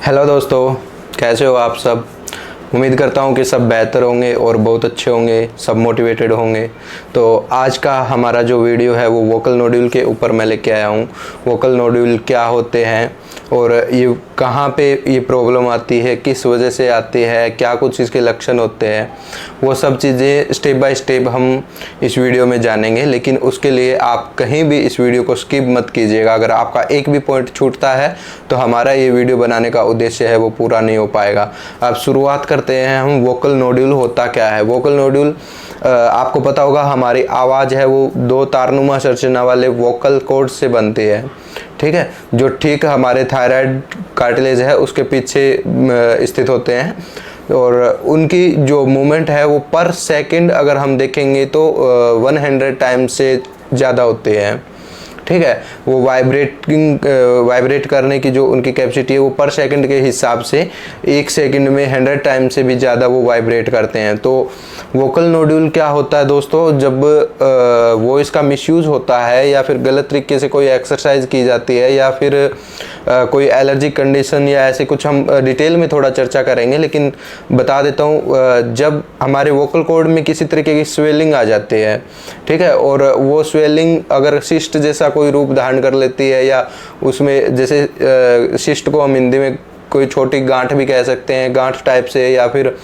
Hello दोस्तों, कैसे हो आप सब। उम्मीद करता हूँ कि सब बेहतर होंगे और बहुत अच्छे होंगे, सब मोटिवेटेड होंगे। तो आज का हमारा जो वीडियो है वो वोकल नोड्यूल के ऊपर मैं लेके आया हूँ। वोकल नोड्यूल क्या होते हैं और ये कहाँ पे ये प्रॉब्लम आती है, किस वजह से आती है, क्या कुछ इसके लक्षण होते हैं, वो सब चीज़ें स्टेप बाय स्टेप हम इस वीडियो में जानेंगे। लेकिन उसके लिए आप कहीं भी इस वीडियो को स्किप मत कीजिएगा। अगर आपका एक भी पॉइंट छूटता है तो हमारा ये वीडियो बनाने का उद्देश्य है वो पूरा नहीं हो पाएगा। अब शुरुआत करते हैं हम। वोकल नोड्यूल होता क्या है। वोकल नोड्यूल आपको पता होगा, हमारी आवाज़ है वो दो तारनुमा संरचना वाले वोकल कॉर्ड से बनती है, ठीक है, जो ठीक हमारे थायराइड कार्टिलेज है उसके पीछे स्थित होते हैं। और उनकी जो मूवमेंट है वो पर सेकंड अगर हम देखेंगे तो 100 टाइम से ज़्यादा होते हैं, ठीक है। वो वाइब्रेट करने की जो उनकी कैपेसिटी है वो पर सेकंड के हिसाब से 1 सेकंड में 100 टाइम से भी ज़्यादा वो वाइब्रेट करते हैं। तो वोकल नोड्यूल क्या होता है दोस्तों, जब वॉइस का मिसयूज़ होता है या फिर गलत तरीके से कोई एक्सरसाइज की जाती है या फिर कोई एलर्जिक कंडीशन या ऐसे कुछ, हम डिटेल में थोड़ा चर्चा करेंगे, लेकिन बता देता हूँ, जब हमारे वोकल कॉर्ड में किसी तरीके की स्वेलिंग आ जाती है, ठीक है, और वो स्वेलिंग अगर सिस्ट जैसा कोई रूप धारण कर लेती है या उसमें जैसे सिस्ट को हम हिंदी में कोई छोटी गांठ भी कह सकते हैं, गांठ टाइप से, या फिर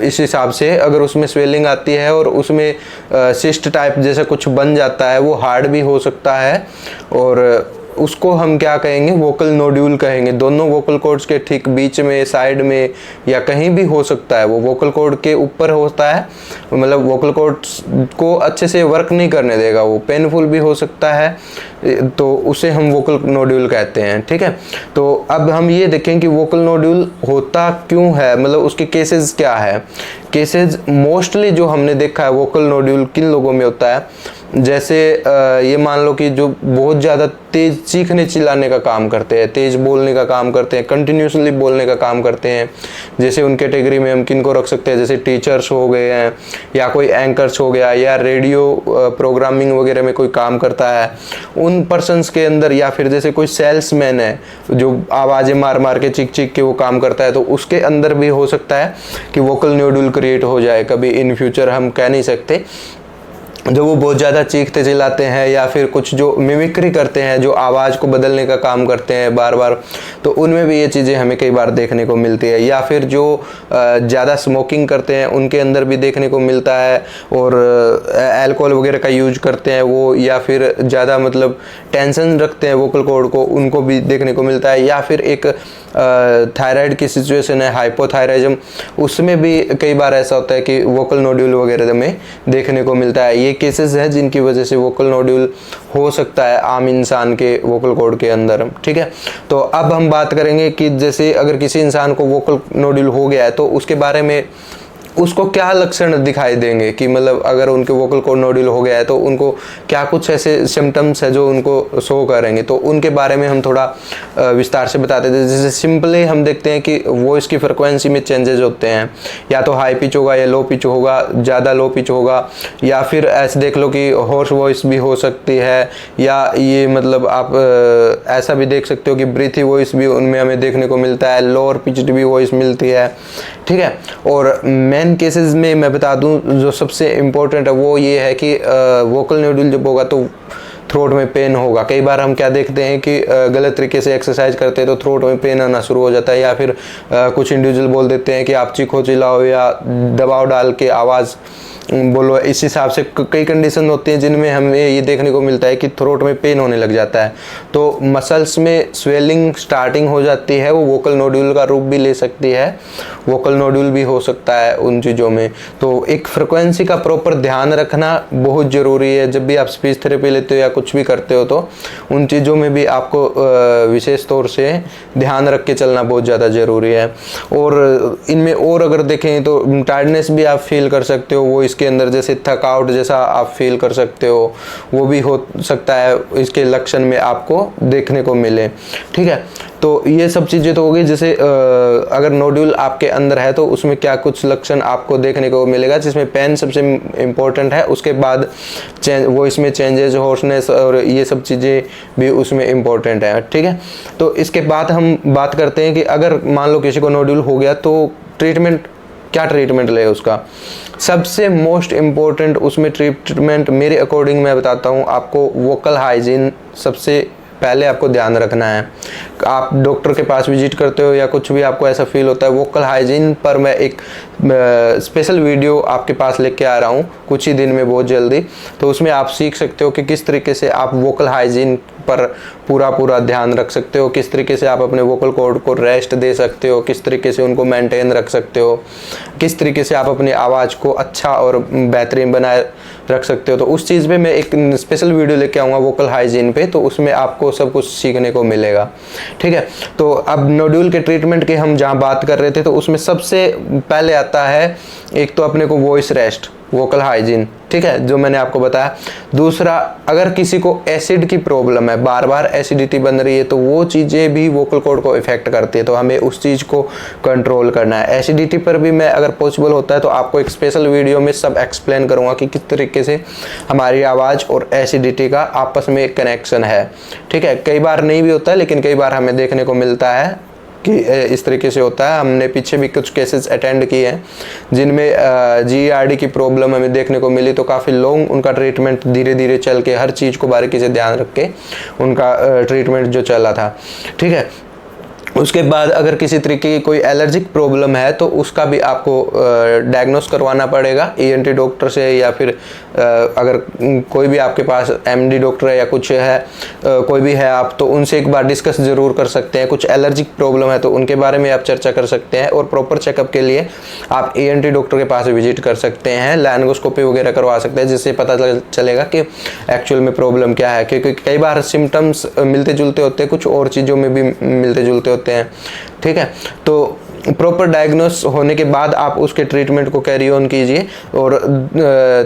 इस हिसाब से अगर उसमें स्वेलिंग आती है और उसमें सिस्ट टाइप जैसा कुछ बन जाता है, वो हार्ड भी हो सकता है और उसको हम क्या कहेंगे, वोकल नोड्यूल कहेंगे। दोनों वोकल कॉर्ड्स के ठीक बीच में, साइड में या कहीं भी हो सकता है। वो वोकल कॉर्ड के ऊपर होता है, मतलब वोकल कॉर्ड्स को अच्छे से वर्क नहीं करने देगा, वो पेनफुल भी हो सकता है, तो उसे हम वोकल नोड्यूल कहते हैं, ठीक है। तो अब हम ये देखें कि वोकल नोड्यूल होता क्यों है, मतलब उसके केसेस क्या है। केसेस मोस्टली जो हमने देखा है वोकल नोड्यूल किन लोगों में होता है, जैसे ये मान लो कि जो बहुत ज़्यादा तेज़ चीखने चिल्लाने का काम करते हैं, तेज़ बोलने का काम करते हैं, कंटिन्यूसली बोलने का काम करते हैं। जैसे उन कैटेगरी में हम किन को रख सकते हैं, जैसे टीचर्स हो गए हैं या कोई एंकर्स हो गया या रेडियो प्रोग्रामिंग वगैरह में कोई काम करता है उन पर्सनस के अंदर, या फिर जैसे कोई सेल्समैन है जो आवाज़ें मार मार के चीख चीख के वो काम करता है, तो उसके अंदर भी हो सकता है कि वोकल नोड्यूल क्रिएट हो जाए कभी इन फ्यूचर, हम कह नहीं सकते। जो वो बहुत ज़्यादा चीखते चिल्लाते हैं या फिर कुछ जो मिमिक्री करते हैं, जो आवाज़ को बदलने का काम करते हैं बार बार, तो उनमें भी ये चीज़ें हमें कई बार देखने को मिलती है। या फिर जो ज़्यादा स्मोकिंग करते हैं उनके अंदर भी देखने को मिलता है, और अल्कोहल वगैरह का यूज करते हैं वो, या फिर ज़्यादा मतलब टेंशन रखते हैं वोकल कॉर्ड को, उनको भी देखने को मिलता है। या फिर एक थायराइड की सिचुएशन है, हाइपोथायराइज्म, उसमें भी कई बार ऐसा होता है कि वोकल नोड्यूल वगैरह में देखने को मिलता है। ये केसेस हैं जिनकी वजह से वोकल नोड्यूल हो सकता है आम इंसान के वोकल कॉर्ड के अंदर, ठीक है। तो अब हम बात करेंगे कि जैसे अगर किसी इंसान को वोकल नोड्यूल हो गया है तो उसके बारे में उसको क्या लक्षण दिखाई देंगे, कि मतलब अगर उनके वोकल कॉर्ड नोड्यूल हो गया है तो उनको क्या कुछ ऐसे सिम्टम्स है जो उनको शो करेंगे, तो उनके बारे में हम थोड़ा विस्तार से बताते थे। जैसे सिंपली हम देखते हैं कि वॉइस की फ्रिक्वेंसी में चेंजेस होते हैं, या तो हाई पिच होगा या लो पिच होगा, ज़्यादा लो पिच होगा, या फिर ऐसे देख लो कि हॉर्स वॉइस भी हो सकती है, या ये मतलब आप ऐसा भी देख सकते हो कि ब्रीथी वॉइस भी उनमें हमें देखने को मिलता है, लोअर पिच्ड भी वॉइस मिलती है, ठीक है। और मेन केसेस में मैं बता दूं जो सबसे इम्पोर्टेंट है वो ये है कि वोकल नोड्यूल जब होगा तो थ्रोट में पेन होगा। कई बार हम क्या देखते हैं कि गलत तरीके से एक्सरसाइज करते हैं तो थ्रोट में पेन आना शुरू हो जाता है, या फिर कुछ इंडिविजुअल बोल देते हैं कि आप चीखो चिल्लाओ या दबाव डाल के आवाज़ बोलो। इस हिसाब से कई कंडीशन होती हैं जिनमें हमें ये देखने को मिलता है कि थ्रोट में पेन होने लग जाता है, तो मसल्स में स्वेलिंग स्टार्टिंग हो जाती है, वो वोकल नोड्यूल का रूप भी ले सकती है, वोकल नोड्यूल भी हो सकता है उन चीज़ों में। तो एक फ्रिक्वेंसी का प्रॉपर ध्यान रखना बहुत ज़रूरी है। जब भी आप स्पीच थेरेपी लेते हो या कुछ भी करते हो तो उन चीज़ों में भी आपको विशेष तौर से ध्यान रख के चलना बहुत ज़्यादा ज़रूरी है। और इनमें और अगर देखें तो टायर्डनेस भी आप फील कर सकते हो, वो इसके अंदर जैसे थकावट जैसा आप फील कर सकते हो, वो भी हो सकता है इसके लक्षण में आपको देखने को मिले, ठीक है। तो ये सब चीज़ें तो होगी। जैसे अगर नोड्यूल आपके अंदर है तो उसमें क्या कुछ लक्षण आपको देखने को मिलेगा, जिसमें पेन सबसे इम्पोर्टेंट है, उसके बाद वो इसमें चेंजेस, होर्सनेस और ये सब चीज़ें भी उसमें इम्पोर्टेंट है। ठीक है, तो इसके बाद हम बात करते हैं कि अगर मान लो किसी को नोड्यूल हो गया तो ट्रीटमेंट, क्या ट्रीटमेंट ले उसका। सबसे मोस्ट इम्पोर्टेंट उसमें ट्रीटमेंट मेरे अकॉर्डिंग मैं बताता हूँ आपको, वोकल हाइजीन सबसे पहले आपको ध्यान रखना है। आप डॉक्टर के पास विजिट करते हो या कुछ भी आपको ऐसा फील होता है, वोकल हाइजीन पर मैं एक स्पेशल वीडियो आपके पास लेके आ रहा हूँ कुछ ही दिन में, बहुत जल्दी। तो उसमें आप सीख सकते हो कि किस तरीके से आप वोकल हाइजीन पर पूरा ध्यान रख सकते हो, किस तरीके से आप अपने वोकल कॉर्ड को रेस्ट दे सकते हो, किस तरीके से उनको मेंटेन रख सकते हो, किस तरीके से आप अपनी आवाज़ को अच्छा और बेहतरीन बनाए रख सकते हो। तो उस चीज़ पे मैं एक स्पेशल वीडियो लेके आऊँगा वोकल हाइजीन पे, तो उसमें आपको सब कुछ सीखने को मिलेगा। ठीक है, तो अब नोड्यूल के ट्रीटमेंट की हम जहाँ बात कर रहे थे, तो उसमें सबसे पहले आता है एक तो अपने को वॉइस रेस्ट, वोकल हाइजीन। ठीक है, जो मैंने आपको बताया। दूसरा, अगर किसी को एसिड की प्रॉब्लम है, बार बार एसिडिटी बन रही है, तो वो चीज़ें भी वोकल कॉर्ड को इफेक्ट करती है, तो हमें उस चीज़ को कंट्रोल करना है। एसिडिटी पर भी मैं, अगर पॉसिबल होता है तो आपको एक स्पेशल वीडियो में सब एक्सप्लेन करूँगा कि किस तरीके से हमारी आवाज़ और एसिडिटी का आपस में एक कनेक्शन है। ठीक है, कई बार नहीं भी होता है, लेकिन कई बार हमें देखने को मिलता है कि इस तरीके से होता है। हमने पीछे भी कुछ केसेस अटेंड किए हैं जिनमें GERD की प्रॉब्लम हमें देखने को मिली, तो काफ़ी लॉन्ग उनका ट्रीटमेंट धीरे धीरे चल के, हर चीज़ को बारीकी से ध्यान रख के उनका ट्रीटमेंट जो चला था। ठीक है, उसके बाद अगर किसी तरीके की कोई एलर्जिक प्रॉब्लम है तो उसका भी आपको डायग्नोस करवाना पड़ेगा ENT डॉक्टर से, या फिर अगर कोई भी आपके पास MD डॉक्टर है या कुछ है, कोई भी है आप, तो उनसे एक बार डिस्कस ज़रूर कर सकते हैं। कुछ एलर्जिक प्रॉब्लम है तो उनके बारे में आप चर्चा कर सकते हैं, और प्रॉपर चेकअप के लिए आप ENT डॉक्टर के पास विजिट कर सकते हैं, लैरिंगोस्कोपी वगैरह करवा सकते हैं, जिससे पता चलेगा कि एक्चुअल में प्रॉब्लम क्या है। क्योंकि कई बार सिम्टम्स मिलते जुलते होते हैं, कुछ और चीज़ों में भी मिलते जुलते होते हैं। ठीक है, तो प्रॉपर डायग्नोस होने के बाद आप उसके ट्रीटमेंट को कैरी ऑन कीजिए। और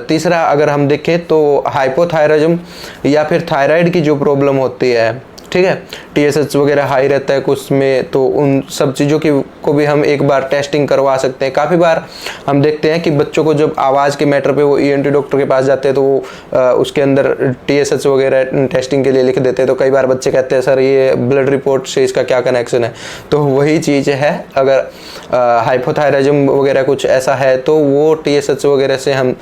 तीसरा, अगर हम देखें तो हाइपोथायराइडिज्म या फिर थायराइड की जो प्रॉब्लम होती है, ठीक है, TSH वगैरह हाई रहता है कुछ में, तो उन सब चीज़ों की को भी हम एक बार टेस्टिंग करवा सकते हैं। काफ़ी बार हम देखते हैं कि बच्चों को जब आवाज़ के मैटर पे वो ENT डॉक्टर के पास जाते हैं तो वो उसके अंदर TSH वगैरह टेस्टिंग के लिए लिख देते हैं, तो कई बार बच्चे कहते हैं सर ये ब्लड रिपोर्ट से इसका क्या कनेक्शन है। तो वही चीज़ है, अगर हाइपोथायराइडिज्म वगैरह कुछ ऐसा है तो वो TSH वगैरह से हम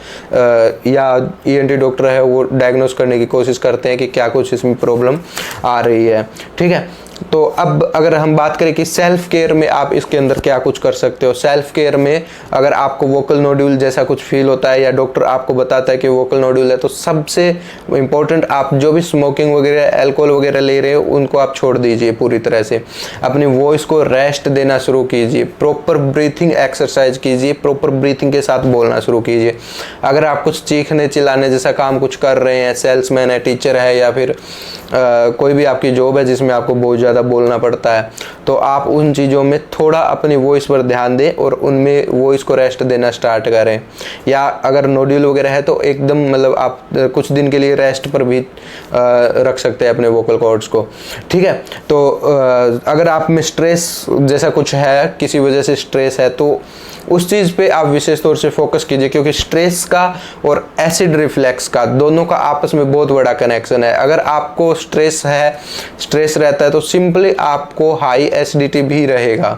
या ENT डॉक्टर है वो डायग्नोस करने की कोशिश करते हैं कि क्या कुछ इसमें प्रॉब्लम आ रही है। ठीक है, तो अब अगर हम बात करें कि सेल्फ केयर में आप इसके अंदर क्या कुछ कर सकते हो। सेल्फ केयर में अगर आपको वोकल नोड्यूल जैसा कुछ फील होता है या डॉक्टर आपको बताता है कि वोकल नोड्यूल है, तो सबसे इम्पोर्टेंट, आप जो भी स्मोकिंग वगैरह, अल्कोहल वगैरह ले रहे हो, उनको आप छोड़ दीजिए पूरी तरह से। अपनी वॉइस को रेस्ट देना शुरू कीजिए, प्रॉपर ब्रीथिंग एक्सरसाइज कीजिए, प्रॉपर ब्रीथिंग के साथ बोलना शुरू कीजिए। अगर आप कुछ चीखने चिल्लाने जैसा काम कुछ कर रहे हैं, सेल्समैन है, टीचर है, या फिर कोई भी आपकी जॉब है जिसमें आपको बहुत ज़्यादा बोलना पड़ता है, तो आप उन चीज़ों में थोड़ा अपनी वॉइस पर ध्यान दें और उनमें वॉइस को रेस्ट देना स्टार्ट करें। या अगर नोड्यूल वगैरह है तो एकदम मतलब आप कुछ दिन के लिए रेस्ट पर भी रख सकते हैं अपने वोकल कॉर्ड्स को। ठीक है, तो अगर आप में स्ट्रेस जैसा कुछ है, किसी वजह से स्ट्रेस है, तो उस चीज़ पे आप विशेष तौर से फोकस कीजिए, क्योंकि स्ट्रेस का और एसिड रिफ्लेक्स का, दोनों का आपस में बहुत बड़ा कनेक्शन है। अगर आपको स्ट्रेस रहता है तो सिंपली आपको हाई एसिडिटी भी रहेगा।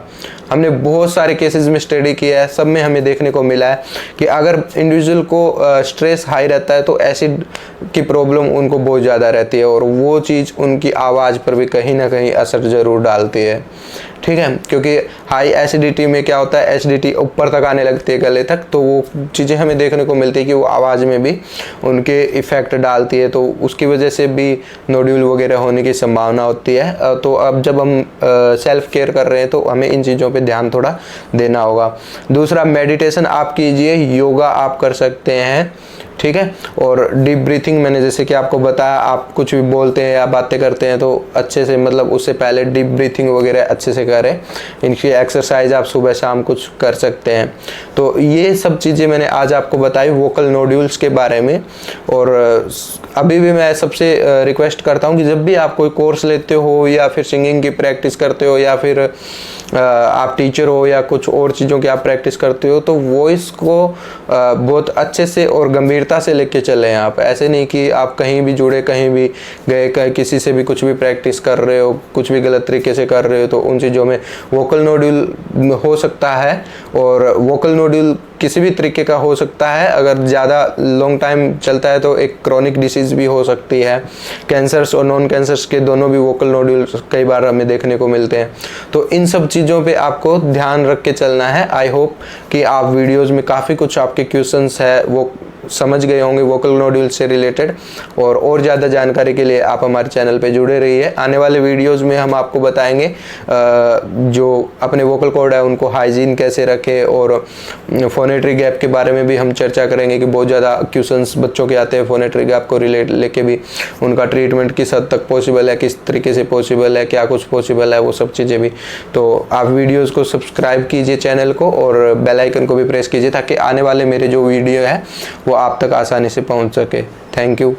हमने बहुत सारे केसेस में स्टडी किया है, सब में हमें देखने को मिला है कि अगर इंडिविजुअल को स्ट्रेस हाई रहता है तो एसिड की प्रॉब्लम उनको बहुत ज़्यादा रहती है, और वो चीज़ उनकी आवाज़ पर भी कहीं ना कहीं असर ज़रूर डालती है। ठीक है, क्योंकि हाई एसिडिटी में क्या होता है, एसिडिटी ऊपर तक आने लगती है गले तक, तो वो चीज़ें हमें देखने को मिलती है कि वो आवाज़ में भी उनके इफ़ेक्ट डालती है, तो उसकी वजह से भी नोड्यूल वगैरह होने की संभावना होती है। तो अब जब हम सेल्फ केयर कर रहे हैं तो हमें इन चीज़ों पे ध्यान थोड़ा देना होगा। दूसरा, मेडिटेशन आप कीजिए, योगा आप कर सकते हैं, ठीक है। और डीप ब्रीथिंग मैंने जैसे कि आपको बताया, आप कुछ भी बोलते हैं या बातें करते हैं तो अच्छे से मतलब उससे पहले डीप ब्रीथिंग वगैरह अच्छे से करें। इनकी एक्सरसाइज आप सुबह शाम कुछ कर सकते हैं। तो ये सब चीज़ें मैंने आज आपको बताई वोकल नोड्यूल्स के बारे में। और अभी भी मैं सबसे रिक्वेस्ट करता हूँ कि जब भी आप कोई कोर्स लेते हो या फिर सिंगिंग की प्रैक्टिस करते हो या फिर आप टीचर हो या कुछ और चीज़ों की आप प्रैक्टिस करते हो, तो वॉइस को बहुत अच्छे से और गंभीरता से लेके चलें। आप ऐसे नहीं कि आप कहीं भी जुड़े, कहीं भी गए, किसी से भी कुछ भी प्रैक्टिस कर रहे हो, कुछ भी गलत तरीके से कर रहे हो, तो उन चीज़ों में वोकल नोड्यूल हो सकता है। और वोकल नोड्यूल किसी भी तरीके का हो सकता है। अगर ज़्यादा लॉन्ग टाइम चलता है तो एक क्रॉनिक डिसीज़ भी हो सकती है। कैंसर्स और नॉन कैंसर्स के दोनों भी वोकल नोड्यूल्स कई बार हमें देखने को मिलते हैं। तो इन सब चीज़ों पे आपको ध्यान रख के चलना है। आई होप कि आप वीडियोज़ में काफ़ी कुछ आपके क्वेश्चंस है वो समझ गए होंगे वोकल नोड्यूल से रिलेटेड। और ज़्यादा जानकारी के लिए आप हमारे चैनल पे जुड़े रहिए। आने वाले वीडियोस में हम आपको बताएंगे जो अपने वोकल कॉर्ड है उनको हाइजीन कैसे रखें, और फोनेट्री गैप के बारे में भी हम चर्चा करेंगे कि बहुत ज़्यादा क्वेश्चंस बच्चों के आते हैं फोनेट्री गैप को रिलेट लेके भी। उनका ट्रीटमेंट किस हद तक पॉसिबल है, किस तरीके से पॉसिबल है, क्या कुछ पॉसिबल है, वो सब चीज़ें भी। तो आप वीडियोज़ को सब्सक्राइब कीजिए चैनल को, और बेल आइकन को भी प्रेस कीजिए ताकि आने वाले मेरे जो वीडियो है वो आप तक आसानी से पहुंच सके। Thank you.